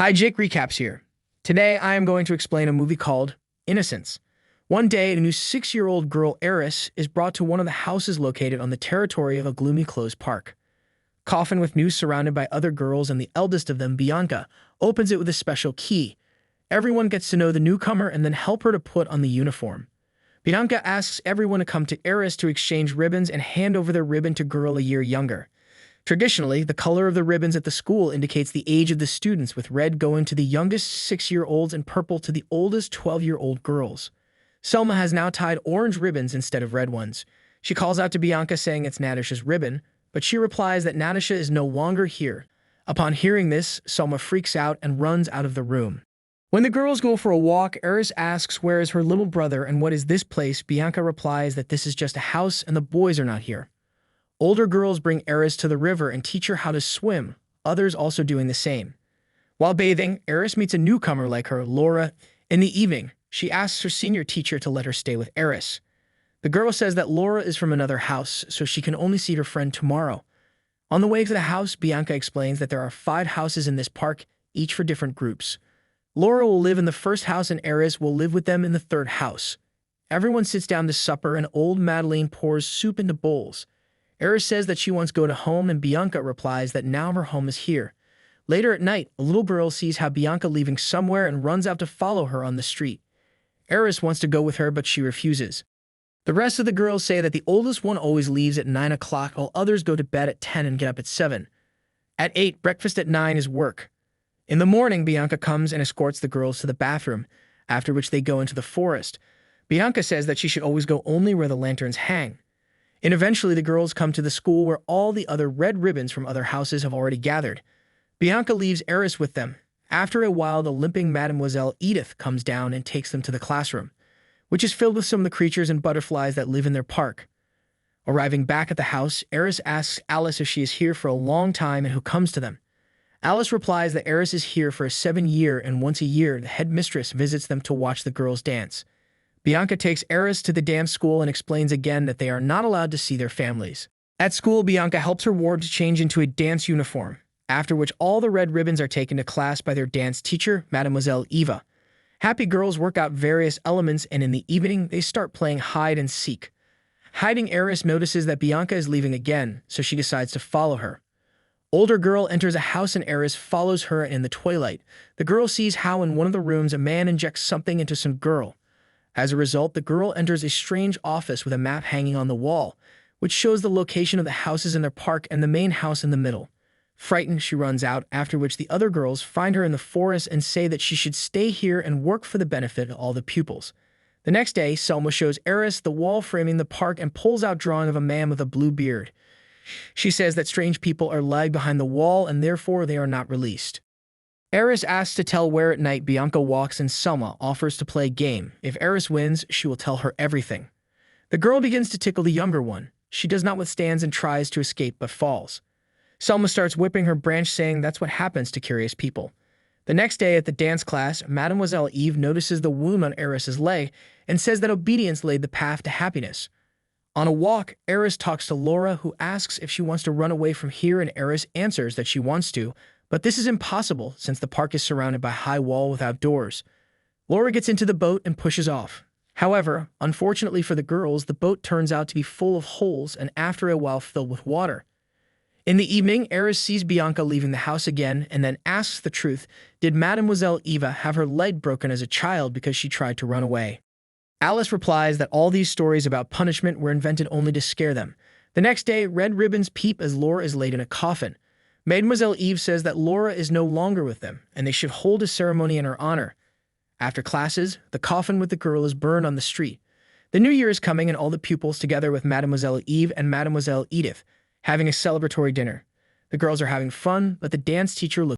Hi, Jake Recaps here. Today, I am going to explain a movie called Innocence. One day, a new 6-year-old girl, Eris, is brought to one of the houses located on the territory of a gloomy closed park. Coffin with news surrounded by other girls and the eldest of them, Bianca, opens it with a special key. Everyone gets to know the newcomer and then help her to put on the uniform. Bianca asks everyone to come to Eris to exchange ribbons and hand over their ribbon to girl a year younger. Traditionally, the color of the ribbons at the school indicates the age of the students, with red going to the youngest 6-year-olds and purple to the oldest 12-year-old girls. Selma has now tied orange ribbons instead of red ones. She calls out to Bianca saying it's Nadisha's ribbon, but she replies that Nadisha is no longer here. Upon hearing this, Selma freaks out and runs out of the room. When the girls go for a walk, Eris asks where is her little brother and what is this place. Bianca replies that this is just a house and the boys are not here. Older girls bring Eris to the river and teach her how to swim, others also doing the same. While bathing, Eris meets a newcomer like her, Laura. In the evening, she asks her senior teacher to let her stay with Eris. The girl says that Laura is from another house, so she can only see her friend tomorrow. On the way to the house, Bianca explains that there are 5 houses in this park, each for different groups. Laura will live in the first house and Eris will live with them in the 3rd house. Everyone sits down to supper and old Madeline pours soup into bowls. Eris says that she wants to go to home and Bianca replies that now her home is here. Later at night, a little girl sees how Bianca leaving somewhere and runs out to follow her on the street. Eris wants to go with her, but she refuses. The rest of the girls say that the oldest one always leaves at 9 o'clock while others go to bed at 10 and get up at 7. At 8, breakfast at 9 is work. In the morning, Bianca comes and escorts the girls to the bathroom, after which they go into the forest. Bianca says that she should always go only where the lanterns hang. And eventually the girls come to the school where all the other red ribbons from other houses have already gathered. Bianca leaves Eris with them. After a while, the limping Mademoiselle Edith comes down and takes them to the classroom, which is filled with some of the creatures and butterflies that live in their park. Arriving back at the house, Eris asks Alice if she is here for a long time and who comes to them. Alice replies that Eris is here for a 7-year and once a year the headmistress visits them to watch the girls dance. Bianca takes Eris to the dance school and explains again that they are not allowed to see their families. At school, Bianca helps her ward to change into a dance uniform, after which all the red ribbons are taken to class by their dance teacher, Mademoiselle Eva. Happy girls work out various elements and in the evening, they start playing hide and seek. Hiding Eris notices that Bianca is leaving again, so she decides to follow her. Older girl enters a house and Eris follows her in the twilight. The girl sees how in one of the rooms a man injects something into some girl. As a result, the girl enters a strange office with a map hanging on the wall, which shows the location of the houses in their park and the main house in the middle. Frightened, she runs out, after which the other girls find her in the forest and say that she should stay here and work for the benefit of all the pupils. The next day, Selma shows Eris the wall framing the park and pulls out drawing of a man with a blue beard. She says that strange people are lying behind the wall and therefore they are not released. Eris asks to tell where at night Bianca walks and Selma offers to play a game. If Eris wins, she will tell her everything. The girl begins to tickle the younger one. She does not withstand and tries to escape but falls. Selma starts whipping her branch saying that's what happens to curious people. The next day at the dance class, Mademoiselle Eve notices the wound on Eris's leg and says that obedience laid the path to happiness. On a walk, Eris talks to Laura, who asks if she wants to run away from here, and Eris answers that she wants to, but this is impossible since the park is surrounded by a high wall without doors. Laura gets into the boat and pushes off. However, unfortunately for the girls, the boat turns out to be full of holes and after a while filled with water. In the evening, Eris sees Bianca leaving the house again and then asks the truth. Did Mademoiselle Eva have her leg broken as a child because she tried to run away? Alice replies that all these stories about punishment were invented only to scare them. The next day, red ribbons peep as Laura is laid in a coffin. Mademoiselle Eve says that Laura is no longer with them, and they should hold a ceremony in her honor. After classes, the coffin with the girl is burned on the street. The new year is coming and all the pupils, together with Mademoiselle Eve and Mademoiselle Edith, having a celebratory dinner. The girls are having fun, but the dance teacher looks